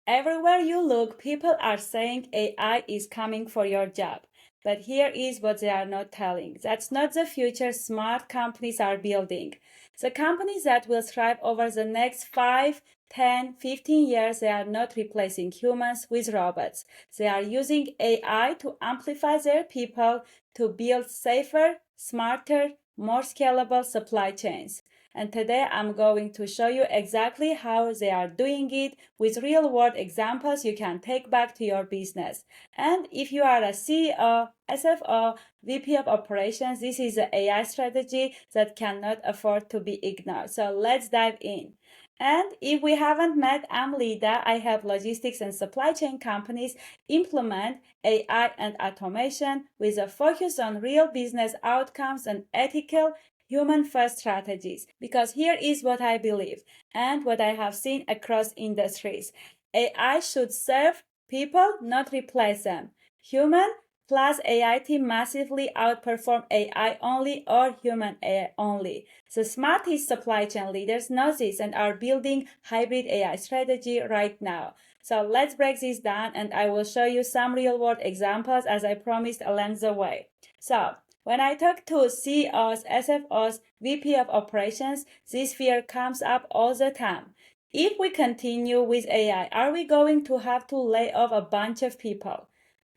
Everywhere you look, people are saying AI is coming for your job. But here is what they are not telling. That's not the future smart companies are building. The companies that will thrive over the next 5, 10, 15 years, they are not replacing humans with robots. They are using AI to amplify their people to build safer, smarter, more scalable supply chains. And today I'm going to show you exactly how they are doing it with real-world examples you can take back to your business. And if you are a CEO, SFO, VP of operations, this is an AI strategy that cannot afford to be ignored. So let's dive in. And if we haven't met, I'm Lida. I help logistics and supply chain companies implement AI and automation with a focus on real business outcomes and ethical human-first strategies. Because here is what I believe and what I have seen across industries. AI should serve people, not replace them. Human plus AI team massively outperform AI only or human AI only. The smartest supply chain leaders know this and are building hybrid AI strategy right now. So let's break this down and I will show you some real-world examples as I promised along the way. So when I talk to CEOs, SFOs, VP of operations, this fear comes up all the time. If we continue with AI, are we going to have to lay off a bunch of people?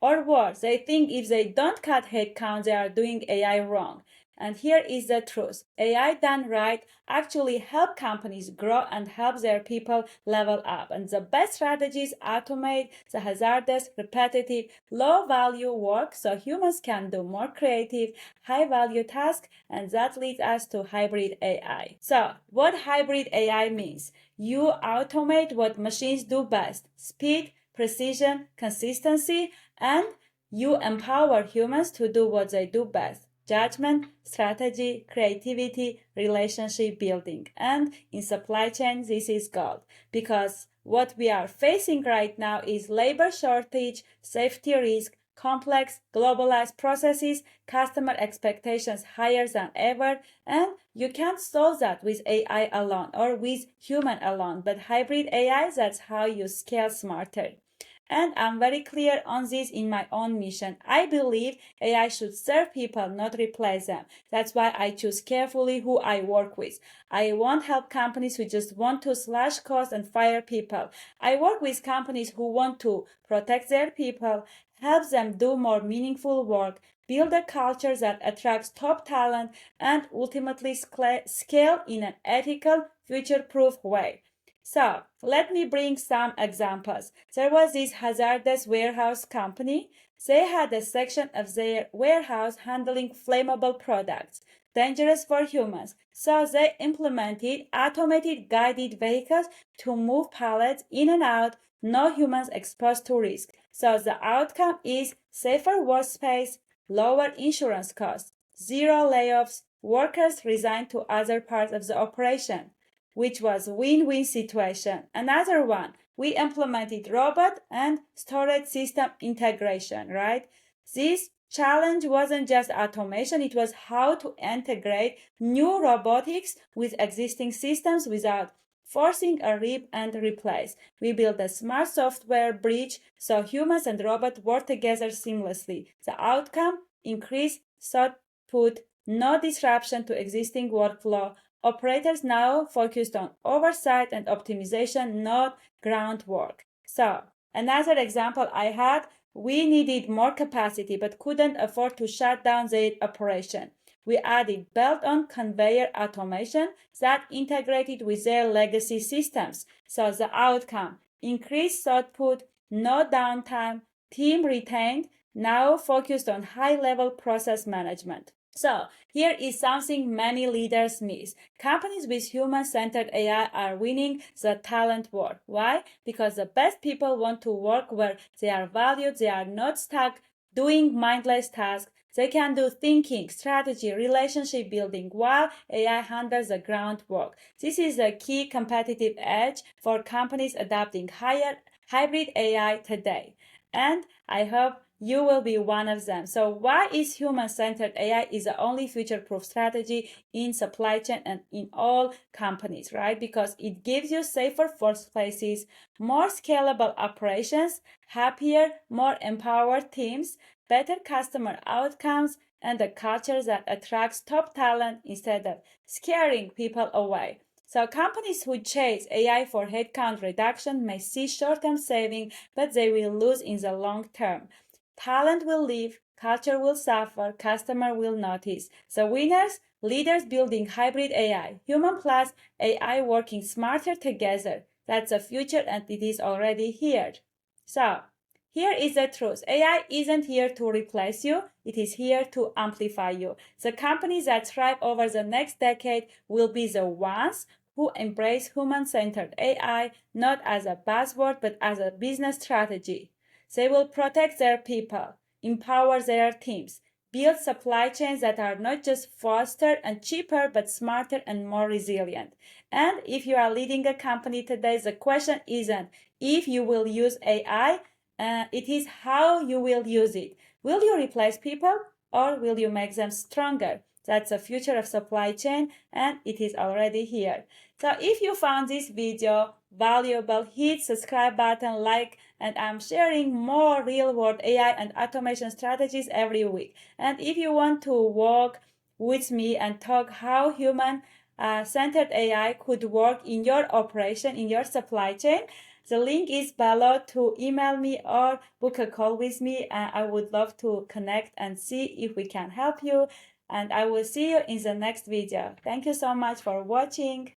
Or worse, they think if they don't cut headcount, they are doing AI wrong. And here is the truth. AI done right actually help companies grow and help their people level up. And the best strategies automate the hazardous, repetitive, low-value work so humans can do more creative, high-value tasks, and that leads us to hybrid AI. So, what hybrid AI means? You automate what machines do best: speed, precision, consistency, and you empower humans to do what they do best: judgment, strategy, creativity, relationship building. And in supply chain, this is gold, because what we are facing right now is labor shortage, safety risk, complex, globalized processes, customer expectations higher than ever, and you can't solve that with AI alone or with human alone, but hybrid AI, that's how you scale smarter. And I'm very clear on this in my own mission. I believe AI should serve people, not replace them. That's why I choose carefully who I work with. I won't help companies who just want to slash costs and fire people. I work with companies who want to protect their people, help them do more meaningful work, build a culture that attracts top talent, and ultimately scale in an ethical, future-proof way. So, let me bring some examples. There was this hazardous warehouse company. They had a section of their warehouse handling flammable products, dangerous for humans. So they implemented automated guided vehicles to move pallets in and out, no humans exposed to risk. So the outcome is safer workspace, lower insurance costs, zero layoffs, workers resigned to other parts of the operation, which was a win-win situation. Another one, we implemented robot and storage system integration, right? This challenge wasn't just automation, it was how to integrate new robotics with existing systems without forcing a rip and replace. We built a smart software bridge so humans and robots work together seamlessly. The outcome, increased throughput, no disruption to existing workflow. Operators now focused on oversight and optimization, not groundwork. So, another example I had, we needed more capacity but couldn't afford to shut down their operation. We added belt-on conveyor automation that integrated with their legacy systems. So the outcome, increased output, no downtime, team retained, now focused on high-level process management. So, here is something many leaders miss. Companies with human-centered AI are winning the talent war. Why? Because the best people want to work where they are valued, they are not stuck doing mindless tasks. They can do thinking, strategy, relationship building while AI handles the groundwork. This is a key competitive edge for companies adopting hybrid AI today. And I hope you will be one of them. So why is human-centered AI is the only future-proof strategy in supply chain and in all companies, right? Because it gives you safer workplaces, more scalable operations, happier, more empowered teams, better customer outcomes, and a culture that attracts top talent instead of scaring people away. So companies who chase AI for headcount reduction may see short-term saving, but they will lose in the long term. Talent will leave, culture will suffer, customer will notice. So winners, leaders building hybrid AI, human plus AI working smarter together. That's the future and it is already here. So here is the truth. AI isn't here to replace you, it is here to amplify you. The companies that thrive over the next decade will be the ones who embrace human-centered AI not as a buzzword but as a business strategy. They will protect their people, empower their teams, build supply chains that are not just faster and cheaper but smarter and more resilient. And if you are leading a company today, the question isn't if you will use AI, it is how you will use it. Will you replace people or will you make them stronger? That's the future of supply chain and it is already here. So if you found this video valuable, hit subscribe button, like, and I'm sharing more real-world AI and automation strategies every week. And if you want to walk with me and talk how human-centered AI could work in your operation, in your supply chain, the link is below to email me or book a call with me. I would love to connect and see if we can help you. And I will see you in the next video. Thank you so much for watching.